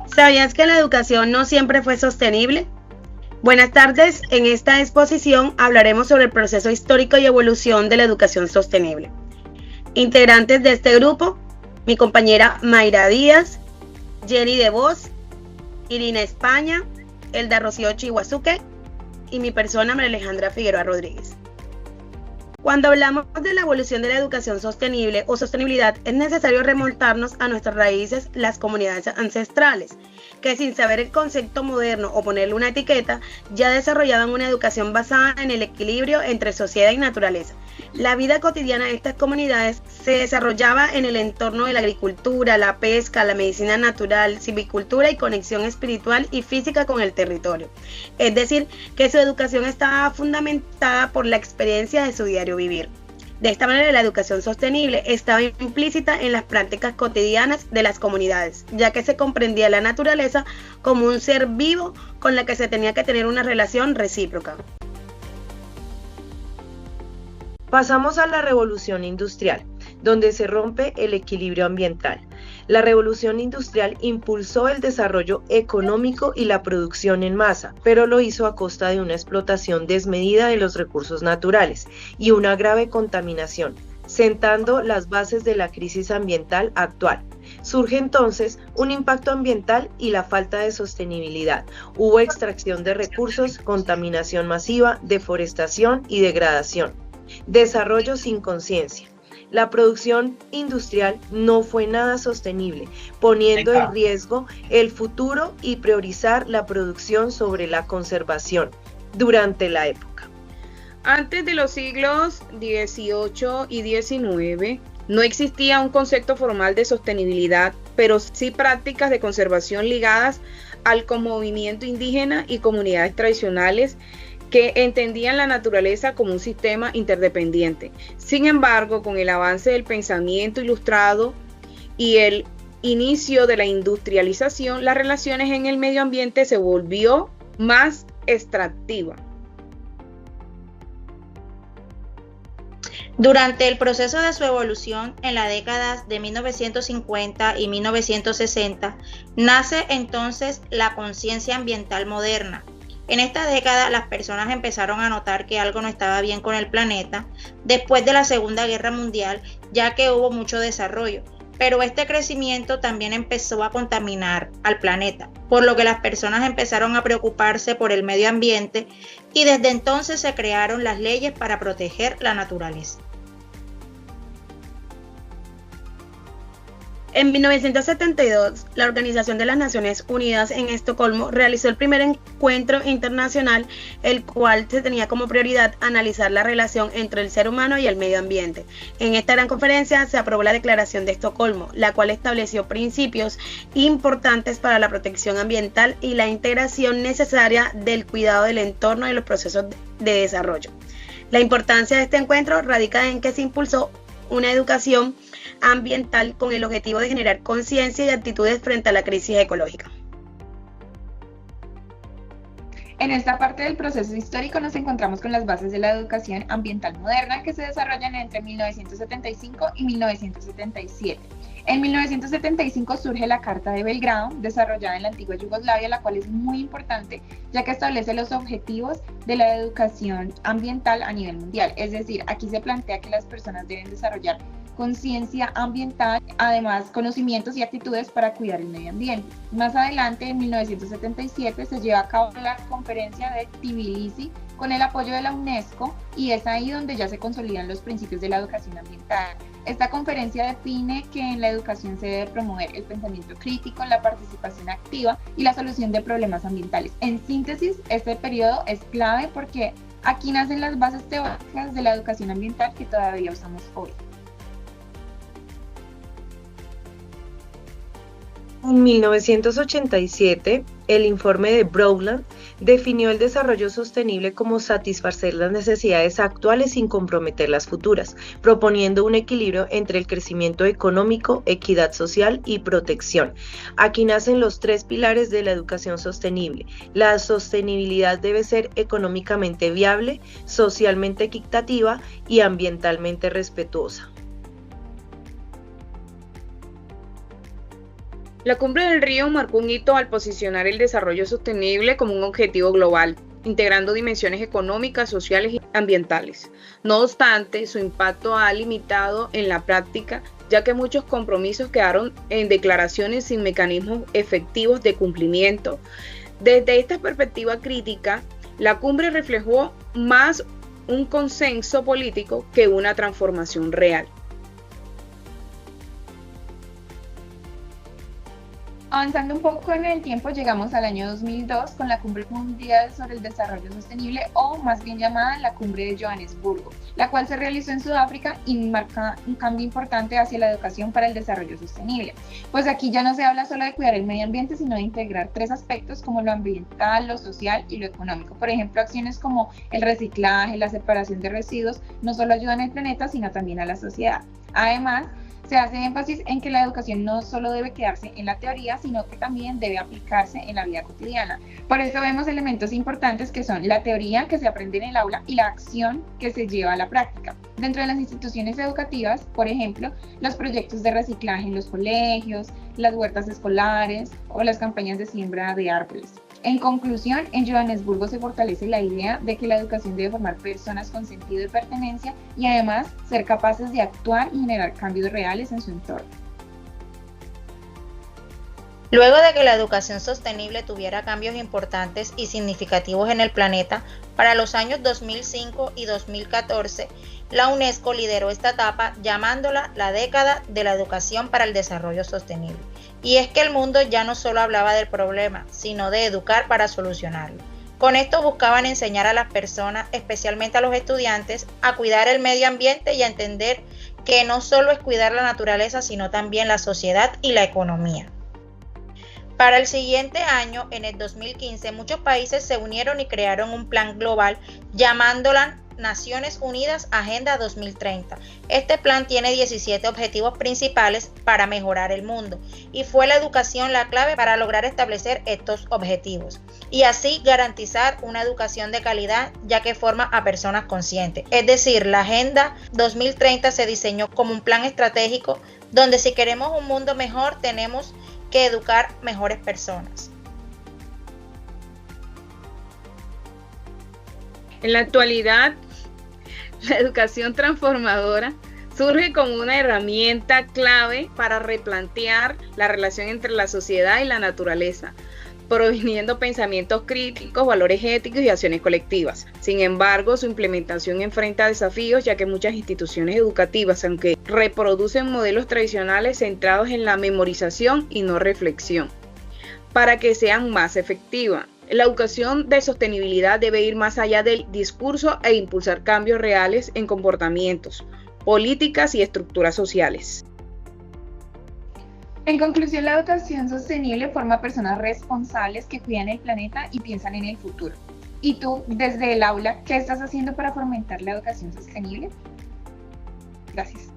¿Sabías que la educación no siempre fue sostenible? Buenas tardes, en esta exposición hablaremos sobre el proceso histórico y evolución de la educación sostenible. Integrantes de este grupo, mi compañera Mayra Díaz, Jenny De Vos, Irina España, Elda Rocío Chihuazuque y mi persona María Alejandra Figueroa Rodríguez. Cuando hablamos de la evolución de la educación sostenible o sostenibilidad, es necesario remontarnos a nuestras raíces, las comunidades ancestrales, que sin saber el concepto moderno o ponerle una etiqueta, ya desarrollaban una educación basada en el equilibrio entre sociedad y naturaleza. La vida cotidiana de estas comunidades se desarrollaba en el entorno de la agricultura, la pesca, la medicina natural, silvicultura y conexión espiritual y física con el territorio. Es decir, que su educación estaba fundamentada por la experiencia de su diario vivir. De esta manera, la educación sostenible estaba implícita en las prácticas cotidianas de las comunidades, ya que se comprendía la naturaleza como un ser vivo con la que se tenía que tener una relación recíproca. Pasamos a la revolución industrial, donde se rompe el equilibrio ambiental. La revolución industrial impulsó el desarrollo económico y la producción en masa, pero lo hizo a costa de una explotación desmedida de los recursos naturales y una grave contaminación, sentando las bases de la crisis ambiental actual. Surge entonces un impacto ambiental y la falta de sostenibilidad. Hubo extracción de recursos, contaminación masiva, deforestación y degradación. Desarrollo sin conciencia. La producción industrial no fue nada sostenible, poniendo en riesgo el futuro y priorizar la producción sobre la conservación durante la época. Antes de los siglos XVIII y XIX, no existía un concepto formal de sostenibilidad, pero sí prácticas de conservación ligadas al movimiento indígena y comunidades tradicionales que entendían la naturaleza como un sistema interdependiente. Sin embargo, con el avance del pensamiento ilustrado y el inicio de la industrialización, las relaciones en el medio ambiente se volvió más extractiva. Durante el proceso de su evolución en las décadas de 1950 y 1960, nace entonces la conciencia ambiental moderna. En esta década las personas empezaron a notar que algo no estaba bien con el planeta después de la Segunda Guerra Mundial, ya que hubo mucho desarrollo, pero este crecimiento también empezó a contaminar al planeta, por lo que las personas empezaron a preocuparse por el medio ambiente y desde entonces se crearon las leyes para proteger la naturaleza. En 1972, la Organización de las Naciones Unidas en Estocolmo realizó el primer encuentro internacional, el cual se tenía como prioridad analizar la relación entre el ser humano y el medio ambiente. En esta gran conferencia se aprobó la Declaración de Estocolmo, la cual estableció principios importantes para la protección ambiental y la integración necesaria del cuidado del entorno y los procesos de desarrollo. La importancia de este encuentro radica en que se impulsó una educación ambiental con el objetivo de generar conciencia y actitudes frente a la crisis ecológica. En esta parte del proceso histórico nos encontramos con las bases de la educación ambiental moderna que se desarrollan entre 1975 y 1977. En 1975 surge la Carta de Belgrado, desarrollada en la antigua Yugoslavia, la cual es muy importante ya que establece los objetivos de la educación ambiental a nivel mundial. Es decir, aquí se plantea que las personas deben desarrollar conciencia ambiental, además conocimientos y actitudes para cuidar el medio ambiente. Más adelante, en 1977, se lleva a cabo la conferencia de Tbilisi con el apoyo de la UNESCO y es ahí donde ya se consolidan los principios de la educación ambiental. Esta conferencia define que en la educación se debe promover el pensamiento crítico, la participación activa y la solución de problemas ambientales. En síntesis, este periodo es clave porque aquí nacen las bases teóricas de la educación ambiental que todavía usamos hoy. En 1987, el informe de Brundtland definió el desarrollo sostenible como satisfacer las necesidades actuales sin comprometer las futuras, proponiendo un equilibrio entre el crecimiento económico, equidad social y protección. Aquí nacen los tres pilares de la educación sostenible. La sostenibilidad debe ser económicamente viable, socialmente equitativa y ambientalmente respetuosa. La Cumbre del Río marcó un hito al posicionar el desarrollo sostenible como un objetivo global, integrando dimensiones económicas, sociales y ambientales. No obstante, su impacto ha limitado en la práctica, ya que muchos compromisos quedaron en declaraciones sin mecanismos efectivos de cumplimiento. Desde esta perspectiva crítica, la cumbre reflejó más un consenso político que una transformación real. Avanzando un poco en el tiempo, llegamos al año 2002 con la Cumbre Mundial sobre el Desarrollo Sostenible, o más bien llamada la Cumbre de Johannesburgo, la cual se realizó en Sudáfrica y marca un cambio importante hacia la educación para el desarrollo sostenible. Pues aquí ya no se habla solo de cuidar el medio ambiente, sino de integrar tres aspectos como lo ambiental, lo social y lo económico. Por ejemplo, acciones como el reciclaje, la separación de residuos, no solo ayudan al planeta, sino también a la sociedad. Además, se hace énfasis en que la educación no solo debe quedarse en la teoría, sino que también debe aplicarse en la vida cotidiana. Por eso vemos elementos importantes que son la teoría que se aprende en el aula y la acción que se lleva a la práctica. Dentro de las instituciones educativas, por ejemplo, los proyectos de reciclaje en los colegios, las huertas escolares o las campañas de siembra de árboles. En conclusión, en Johannesburgo se fortalece la idea de que la educación debe formar personas con sentido de pertenencia y además ser capaces de actuar y generar cambios reales en su entorno. Luego de que la educación sostenible tuviera cambios importantes y significativos en el planeta, para los años 2005 y 2014, la UNESCO lideró esta etapa llamándola la década de la educación para el desarrollo sostenible. Y es que el mundo ya no solo hablaba del problema, sino de educar para solucionarlo. Con esto buscaban enseñar a las personas, especialmente a los estudiantes, a cuidar el medio ambiente y a entender que no solo es cuidar la naturaleza, sino también la sociedad y la economía. Para el siguiente año, en el 2015, muchos países se unieron y crearon un plan global llamándola Naciones Unidas Agenda 2030. Este plan tiene 17 objetivos principales para mejorar el mundo y fue la educación la clave para lograr establecer estos objetivos y así garantizar una educación de calidad, ya que forma a personas conscientes. Es decir, la Agenda 2030 se diseñó como un plan estratégico donde si queremos un mundo mejor tenemos que educar mejores personas. En la actualidad, la educación transformadora surge como una herramienta clave para replantear la relación entre la sociedad y la naturaleza, proviniendo pensamientos críticos, valores éticos y acciones colectivas. Sin embargo, su implementación enfrenta desafíos, ya que muchas instituciones educativas, aunque reproducen modelos tradicionales centrados en la memorización y no reflexión, para que sean más efectivas. La educación de sostenibilidad debe ir más allá del discurso e impulsar cambios reales en comportamientos, políticas y estructuras sociales. En conclusión, la educación sostenible forma personas responsables que cuidan el planeta y piensan en el futuro. ¿Y tú, desde el aula, qué estás haciendo para fomentar la educación sostenible? Gracias.